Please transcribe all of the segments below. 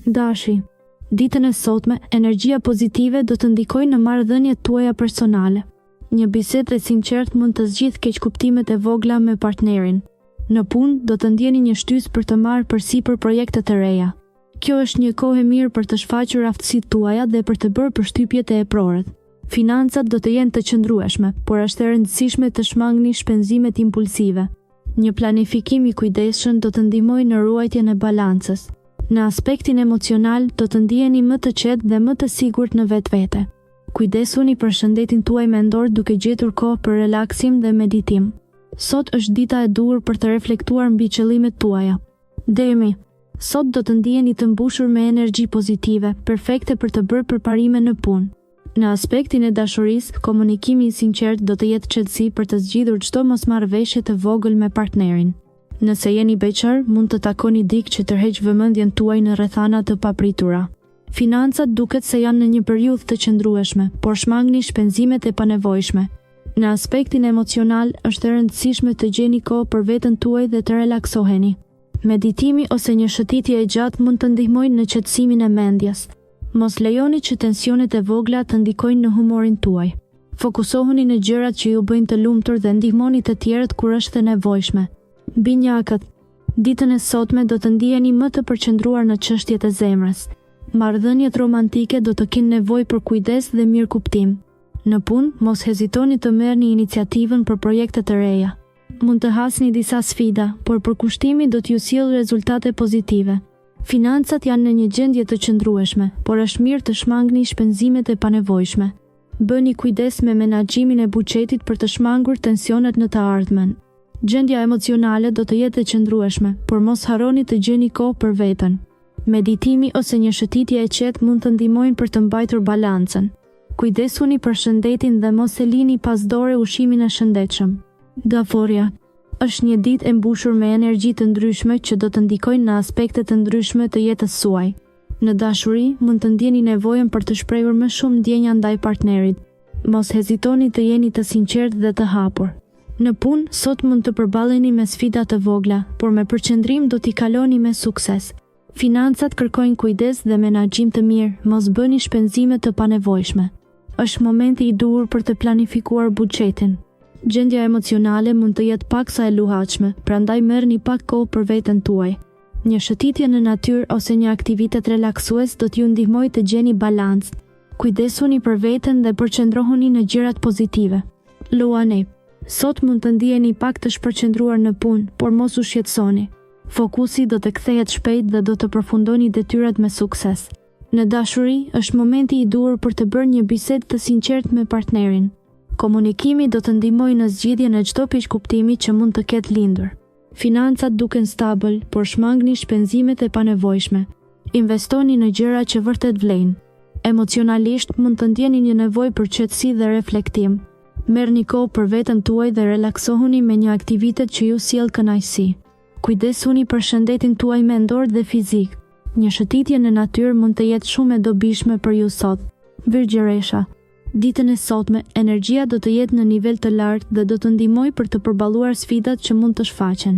Dashi, ditën e sotme, energjia pozitive do të ndikojë në marrëdhëniet tuaja personale. Një bisedë e sinqertë mund të zgjidhë keqkuptimet e vogla me partnerin. Në punë do të ndjeni një shtysë për të marrë përsipër projekte të reja. Kjo është një kohë e mirë për të shfaqur aftësitë tuaja dhe për të bërë përshtypjet e eprorët. Financat do të jenë të qëndrueshme, por është e rëndësishme të shmangni shpenzimet impulsive. Një planifikim i kujdesshëm do të ndihmojë në ruajtjen e balancës. Në aspektin emocional do të ndiheni më të qetë dhe më të sigurt në vetvete. Kujdesuni për shëndetin tuaj mendor duke gjetur kohë për relaksim dhe meditim. Sot është dita e duhur për të reflektuar mbi qëllimet tuaja. Demi, sot do të ndiheni të mbushur me energji pozitive, perfekte për të bërë përparime në punë. Në aspektin e dashurisë, komunikimi i sinqert do të jetë çelësi për të zgjidhur çdo mosmarrëveshje të vogël me partnerin. Nëse jeni beqar, mund të takoni dikë që tërheq vëmendjen tuaj në rrethana të papritura. Financat duket se janë në një periudhë të qëndrueshme, por shmangni shpenzimet e panevojshme. Në aspektin emocional, është e rëndësishme të gjeni kohë për veten tuaj dhe të relaksoheni. Meditimi ose një shëtitje e gjatë mund të ndihmojnë në qetësimin e mendjes. Mos lejoni që tensionet e vogla të ndikojnë në humorin tuaj. Fokusohuni në gjërat që ju bëjnë të lumtur dhe ndihmoni të tjerët kur është e nevojshme. Binjakët, ditën e sotme do të ndiheni më të përqendruar në çështjet e zemrës. Marrëdhëniet romantike do të kenë nevojë për kujdes dhe mirëkuptim. Në punë, mos hezitoni të merrni iniciativën për projekte të reja. Mund të hasni disa sfida, por përkushtimi do t'ju sjellë rezultate pozitive. Financat janë në një gjendje të qëndrueshme, por është mirë të shmangni shpenzimet e panevojshme. Bëni kujdes me menaxhimin e buxhetit për të shmangur tensionet në të ardhmen. Gjendja emocionale do të jetë e qëndrueshme, por mos harroni të gjeni kohë për veten. Meditimi ose një shëtitje e qetë mund të ndihmojnë për të mbajtur balancën. Kujdesuni për shëndetin dhe mos e lini pas dore ushimin e shëndetshëm. Daforia, është një ditë e mbushur me energji të ndryshme që do të ndikojnë në aspekte të ndryshme të jetës suaj. Në dashuri, mund të ndjeni nevojën për të shprehur më shumë ndjenja ndaj partnerit. Mos hezitoni të jeni të sinqertë dhe të hapur. Në punë, sot mund të përballeni me sfida të vogla, por me përqendrim do t'i kaloni me sukses. Financat kërkojnë kujdes dhe menaxhim të mirë, mos bëni shpenzime të panevojshme. Është momenti i duhur për të planifikuar buxhetin. Gjendja emocionale mund të jetë paksa e luhatshme, prandaj merrni pak kohë për veten tuaj. Një shëtitje në natyrë ose një aktivitet relaksues do t'ju ndihmojë të gjeni balancë. Kujdesuni për veten dhe përqendrohuni në gjërat pozitive. Luani, sot mund të ndiheni pak të shpërqendruar në punë, por mos u shqetësoni. Fokusi do të kthehet shpejt dhe do të përfundoni detyrat me sukses. Në dashuri, është momenti i duhur për të bërë një bisedë të sinqertë me partnerin. Komunikimi do të ndihmojë në zgjidhjen e çdo keqkuptimi që mund të ketë lindur. Financat duken stabil, por shmangni shpenzimet e panevojshme. Investoni në gjëra që vërtet vlejnë. Emocionalisht mund të ndjeni një nevojë për qetësi dhe reflektim. Merrni kohë për veten tuaj dhe relaksohuni me një aktivitet që ju sjell kënaqësi. Kujdesuni për shëndetin tuaj mendor dhe fizik. Një shëtitje në natyrë mund të jetë shumë e dobishme për ju sot. Virgjëresha, ditën e sotme, energjia do të jetë në nivel të lartë dhe do të ndihmojë për të përballuar sfidat që mund të shfaqen.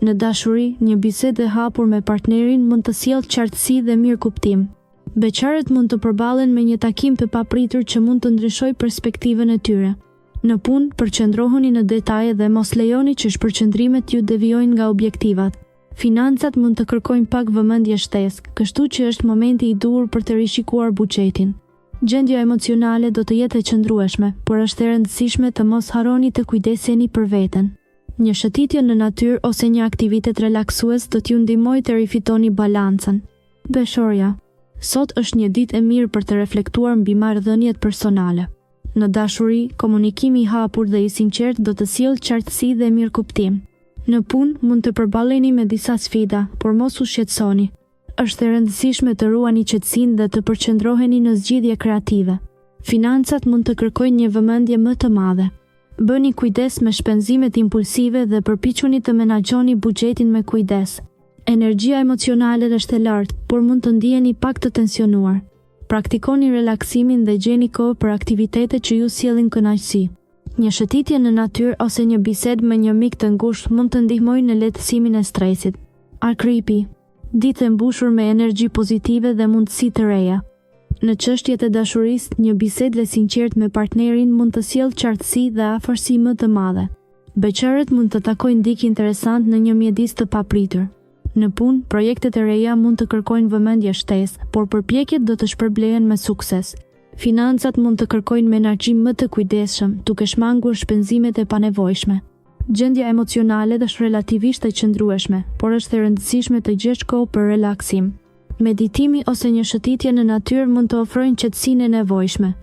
Në dashuri, një bisedë e hapur me partnerin mund të sjellë qartësi dhe mirëkuptim. Beqarët mund të përballen me një takim të papritur që mund të ndryshojë perspektivën e tyre. Në punë, përqendrohuni në detaje dhe mos lejoni që shpërqendrimet ju devijojnë nga objektivat. Financat mund të kërkojnë pak vëmendje shtesë, kështu që është momenti i duhur për të rishikuar buxhetin. Gjendja emocionale do të jetë e qëndrueshme, por është e rëndësishme të mos harroni të kujdeseni për veten. Një shëtitje në natyrë ose një aktivitet relaksues do t'ju ndihmojë të rifitoni balancën. Beshoria, sot është një ditë e mirë për të reflektuar mbi marrëdhëniet personale. Në dashuri, komunikimi i hapur dhe i sinqert do të sjellë qartësi dhe mirëkuptim. Në punë, mund të përballeni me disa sfida, por mos u shqetësoni. Është e rëndësishme të ruani qetësinë dhe të përqendroheni në zgjidhje kreative. Financat mund të kërkojnë një vëmendje më të madhe. Bëni kujdes me shpenzimet impulsive dhe përpiquni të menaxhoni buxhetin me kujdes. Energjia emocionale është e lartë, por mund të ndiheni pak të tensionuar. Praktikoni relaksimin dhe gjeni kohë për aktivitete që ju sjellin kënaqësi. Një shëtitje në natyrë ose një bisedë me një mik të ngushtë mund të ndihmojë në lehtësimin e stresit. Akripi, ditë e mbushur me energji pozitive dhe mundësi të reja. Në çështjet e dashurisë, një bisedë e sinqertë me partnerin mund të sjellë qartësi dhe afërsi më të madhe. Beqarët mund të takojnë dikë interesant në një mjedis të papritur. Në punë, projektet e reja mund të kërkojnë vëmendje shtesë, por përpjekjet do të shpërblehen me sukses. Financat mund të kërkojnë menaxhim më të kujdesshëm, duke shmangur shpenzimet e panevojshme. Gjendja emocionale është relativisht e qëndrueshme, por është e rëndësishme të gjesh kohë për relaksim. Meditimi ose një shëtitje në natyrë mund të ofrojnë qetësinë e nevojshme.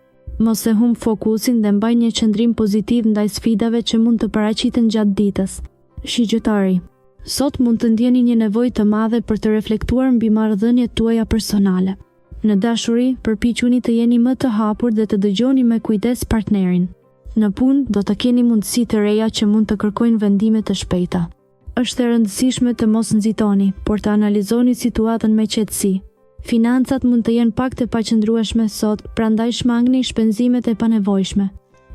Mos e humb fokusin dhe mbaj një qëndrim pozitiv ndaj sfidave që mund të paraqiten gjatë ditës. Shigjetari. Sot mund të ndjeni një nevojë të madhe për të reflektuar mbi marrëdhëniet tuaja personale. Në dashuri, përpiquni të jeni më të hapur dhe të dëgjoni me kujdes partnerin. Në punë, do të keni mundësi të reja që mund të kërkojnë vendime të shpejta. Është e rëndësishme të mos nxitoni, por të analizoni situatën me qetësi. Financat mund të jenë pak të paqëndrueshme sot, prandaj shmangni shpenzimet e panevojshme.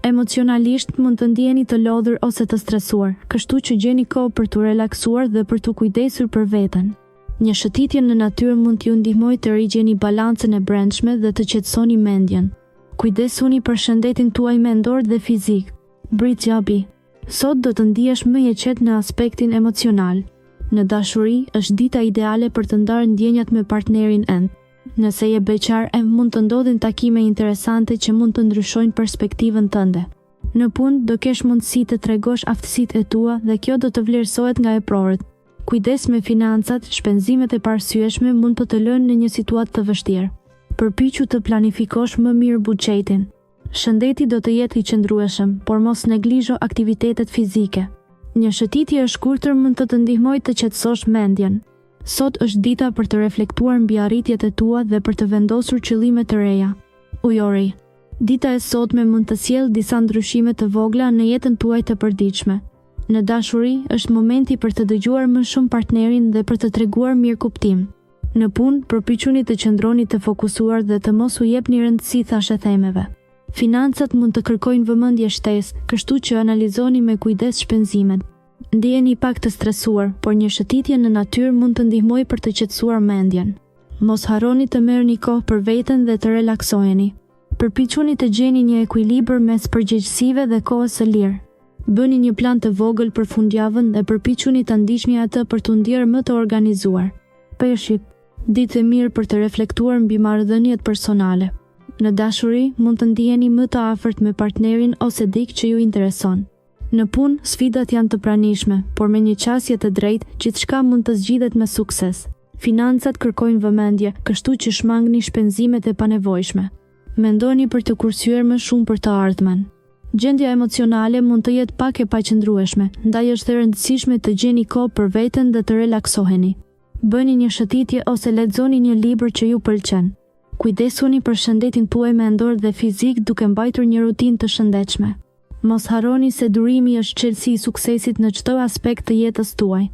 Emocionalisht mund të ndjeni të lodhur ose të stresuar, kështu që gjeni kohë për të relaksuar dhe për të kujdesur për veten. Një shëtitje në natyrë mund t'ju ndihmojë të rigjeni balancën e brendshme dhe të qetësoni mendjen. Kujdesuni për shëndetin tuaj mendor dhe fizik. Britjabi. Sot do të ndihesh më i qetë në aspektin emocional. Në dashuri, është dita ideale për të ndarë ndjenjat me partnerin ënd. Nëse je beqar, mund të ndodhin takime interesante që mund të ndryshojnë perspektivën tënde. Në punë, do kesh mundësi të tregosh aftësitë e tua dhe kjo do të vlerësohet nga eprorët. Kujdes me financat, shpenzimet e parsyeshme mund të lënë në një situatë të vështirë. Përpiqu të planifikosh më mirë buxhetin. Shëndeti do të jetë i qëndrueshëm, por mos neglizho aktivitetet fizike. Një shëtitje e shkurtër mund të të ndihmojë të qetësosh mendjen. Sot është dita për të reflektuar mbi arritjet e tua dhe për të vendosur qëllime të reja. Ujori. Dita e sotme mund të sjellë disa ndryshime të vogla në jetën tuaj të përditshme. Në dashuri, është momenti për të dëgjuar më shumë partnerin dhe për të treguar mirëkuptim. Në punë, përpiquni të qëndroni të fokusuar dhe të mos u jepni rëndësi thashethemeve. Financat mund të kërkojnë vëmendje shtesë, kështu që analizoni me kujdes shpenzimet. Ndjeni pak të stresuar, por një shëtitje në natyrë mund të ndihmojë për të qetësuar mendjen. Mos harroni të merrni kohë për veten dhe të relaksoheni. Përpiquni të gjeni një ekuilibër mes përgjegjësive dhe kohës së lirë. Bëni një plan të vogël për fundjavën dhe përpiquni ta ndiqni atë për t'u ndjerë më të organizuar. Peshqit. Ditë e mirë për të reflektuar mbi marrëdhëniet personale. Në dashuri, mund të ndiheni më të afërt me partnerin ose dikë që ju intereson. Në punë, sfidat janë të pranishme, por me një qasje të drejtë, gjithçka mund të zgjidhet me sukses. Financat kërkojnë vëmendje, kështu që shmangni shpenzimet e panevojshme. Mendoni për të kursyer më shumë për të ardhmen. Gjendja emocionale mund të jetë pak e paqëndrueshme, ndaj është e rëndësishme të gjeni kohë për veten dhe të relaksoheni. Bëni një shëtitje ose lexoni një libër që ju pëlqen. Kujdesuni për shëndetin tuaj mendor dhe fizik duke mbajtur një rutinë të shëndetshme. Mos harroni se durimi është çelësi i suksesit në çdo aspekt të jetës tuaj.